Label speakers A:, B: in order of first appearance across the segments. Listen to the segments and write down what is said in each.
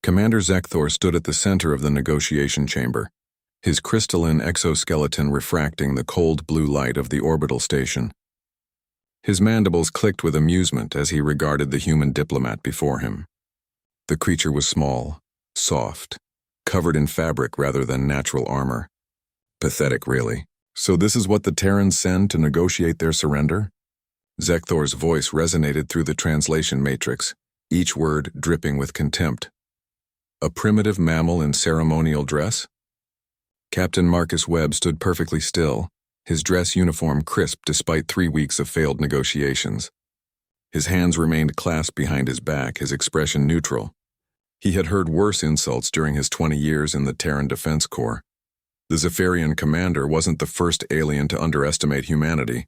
A: Commander Zekthor stood at the center of the negotiation chamber, his crystalline exoskeleton refracting the cold blue light of the orbital station. His mandibles clicked with amusement as he regarded the human diplomat before him. The creature was small, soft, covered in fabric rather than natural armor. Pathetic, really. So this is what the Terrans send to negotiate their surrender? Zekthor's voice resonated through the translation matrix, each word dripping with contempt. A primitive mammal in ceremonial dress? Captain Marcus Webb stood perfectly still, his dress uniform crisp despite 3 weeks of failed negotiations. His hands remained clasped behind his back, his expression neutral. He had heard worse insults during his 20 years in the Terran Defense Corps. The Zephyrian commander wasn't the first alien to underestimate humanity,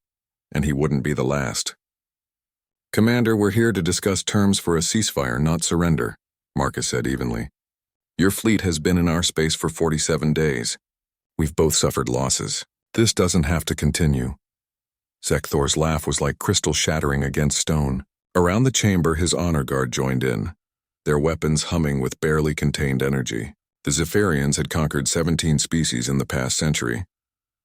A: and he wouldn't be the last. "Commander, we're here to discuss terms for a ceasefire, not surrender," Marcus said evenly. "Your fleet has been in our space for 47 days. We've both suffered losses. This doesn't have to continue." Zekthor's laugh was like crystal shattering against stone. Around the chamber, his honor guard joined in, their weapons humming with barely contained energy. The Zephyrians had conquered 17 species in the past century,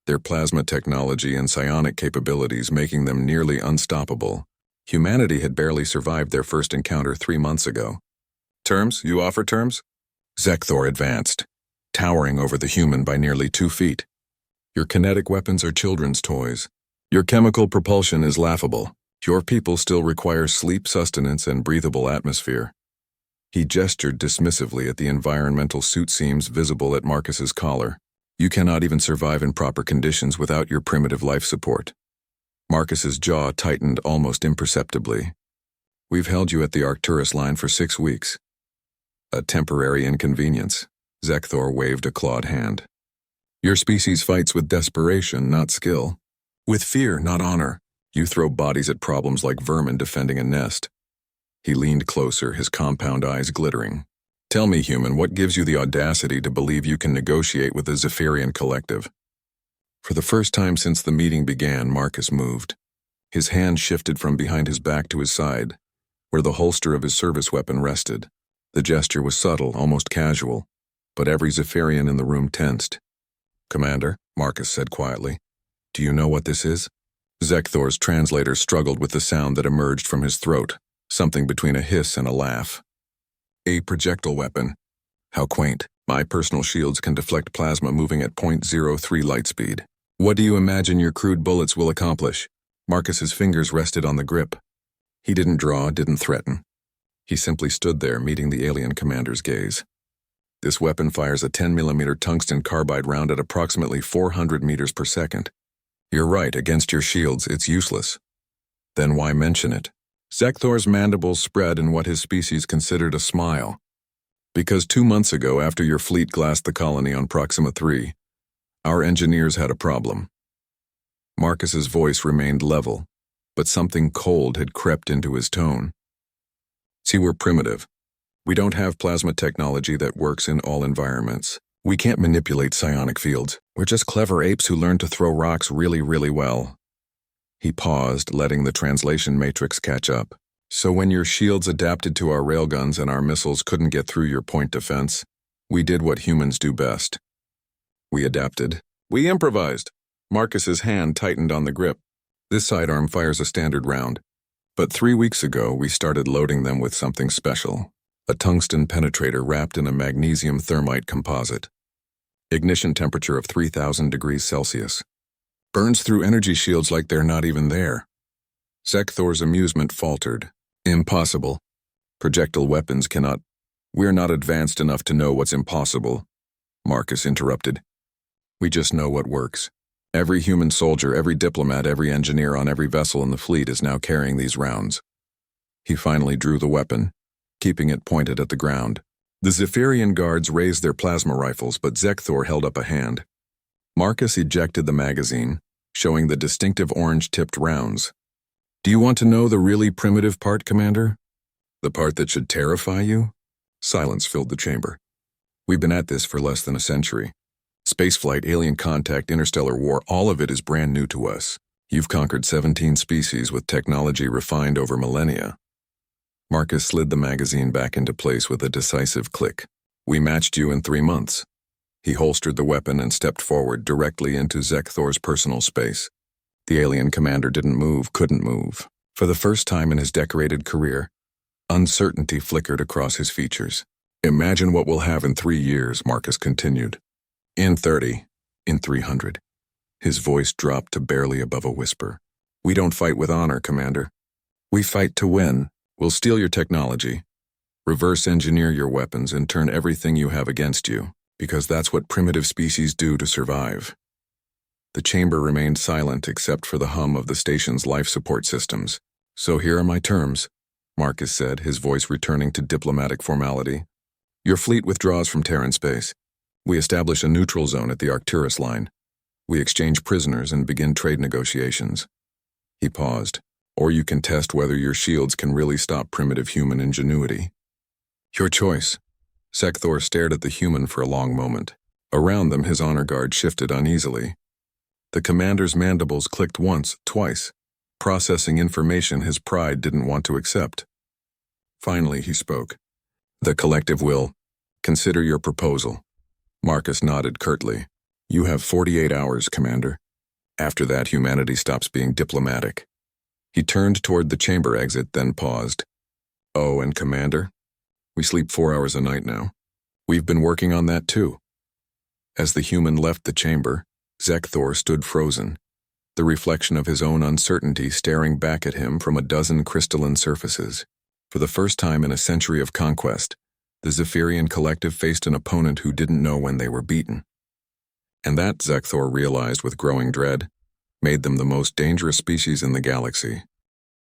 A: their plasma technology and psionic capabilities making them nearly unstoppable. Humanity had barely survived their first encounter 3 months ago. "Terms? You offer terms?" Zekthor advanced, towering over the human by nearly 2 feet. "Your kinetic weapons are children's toys. Your chemical propulsion is laughable. Your people still require sleep, sustenance, and breathable atmosphere." He gestured dismissively at the environmental suit seams visible at Marcus's collar. "You cannot even survive in proper conditions without your primitive life support." Marcus's jaw tightened almost imperceptibly. "We've held you at the Arcturus line for 6 weeks. A temporary inconvenience." Zekthor waved a clawed hand. "Your species fights with desperation, not skill. With fear, not honor. You throw bodies at problems like vermin defending a nest." He leaned closer, his compound eyes glittering. "Tell me, human, what gives you the audacity to believe you can negotiate with the Zephyrian collective?" For the first time since the meeting began, Marcus moved. His hand shifted from behind his back to his side, where the holster of his service weapon rested. The gesture was subtle, almost casual, but every Zephyrian in the room tensed. "Commander," Marcus said quietly, "do you know what this is?" Zekthor's translator struggled with the sound that emerged from his throat, something between a hiss and a laugh. "A projectile weapon. How quaint. My personal shields can deflect plasma moving at 0.03 light speed. What do you imagine your crude bullets will accomplish?" Marcus's fingers rested on the grip. He didn't draw, didn't threaten. He simply stood there, meeting the alien commander's gaze. "This weapon fires a 10mm tungsten carbide round at approximately 400 meters per second. You're right, against your shields, it's useless." "Then why mention it?" Zekthor's mandibles spread in what his species considered a smile. "Because 2 months ago, after your fleet glassed the colony on Proxima 3, our engineers had a problem." Marcus's voice remained level, but something cold had crept into his tone. "See, we're primitive. We don't have plasma technology that works in all environments. We can't manipulate psionic fields. We're just clever apes who learn to throw rocks really, really well." He paused, letting the translation matrix catch up. "So when your shields adapted to our railguns and our missiles couldn't get through your point defense, we did what humans do best. We adapted. We improvised." Marcus's hand tightened on the grip. "This sidearm fires a standard round, but 3 weeks ago we started loading them with something special. A tungsten penetrator wrapped in a magnesium thermite composite. Ignition temperature of 3,000 degrees Celsius. Burns through energy shields like they're not even there." Zekthor's amusement faltered. "Impossible. Projectile weapons cannot—" "We're not advanced enough to know what's impossible," Marcus interrupted. "We just know what works. Every human soldier, every diplomat, every engineer on every vessel in the fleet is now carrying these rounds." He finally drew the weapon, keeping it pointed at the ground. The Zephyrian guards raised their plasma rifles, but Zekthor held up a hand. Marcus ejected the magazine, showing the distinctive orange-tipped rounds. "Do you want to know the really primitive part, Commander? The part that should terrify you?" Silence filled the chamber. "We've been at this for less than a century. Spaceflight, alien contact, interstellar war, all of it is brand new to us. You've conquered 17 species with technology refined over millennia. Marcus slid the magazine back into place with a decisive click. We matched you in 3 months. He holstered the weapon and stepped forward directly into Zekthor's personal space. The alien commander didn't move, couldn't move. For the first time in his decorated career, uncertainty flickered across his features. Imagine what we'll have in 3 years, Marcus continued. In 30, in 300. His voice dropped to barely above a whisper. We don't fight with honor, Commander. We fight to win. We'll steal your technology, reverse engineer your weapons, and turn everything you have against you, because that's what primitive species do to survive. The chamber remained silent except for the hum of the station's life support systems. So here are my terms, Marcus said, his voice returning to diplomatic formality. Your fleet withdraws from Terran space. We establish a neutral zone at the Arcturus line. We exchange prisoners and begin trade negotiations. He paused. Or you can test whether your shields can really stop primitive human ingenuity. Your choice. Zekthor stared at the human for a long moment. Around them, his honor guard shifted uneasily. The commander's mandibles clicked once, twice, processing information his pride didn't want to accept. Finally, he spoke. The collective will consider your proposal. Marcus nodded curtly. You have 48 hours, Commander. After that, humanity stops being diplomatic. He turned toward the chamber exit, then paused. Oh, and Commander? We sleep 4 hours a night now. We've been working on that too. As the human left the chamber, Zekthor stood frozen, the reflection of his own uncertainty staring back at him from a dozen crystalline surfaces. For the first time in a century of conquest, the Zephyrian collective faced an opponent who didn't know when they were beaten. And that, Zekthor realized with growing dread, made them the most dangerous species in the galaxy.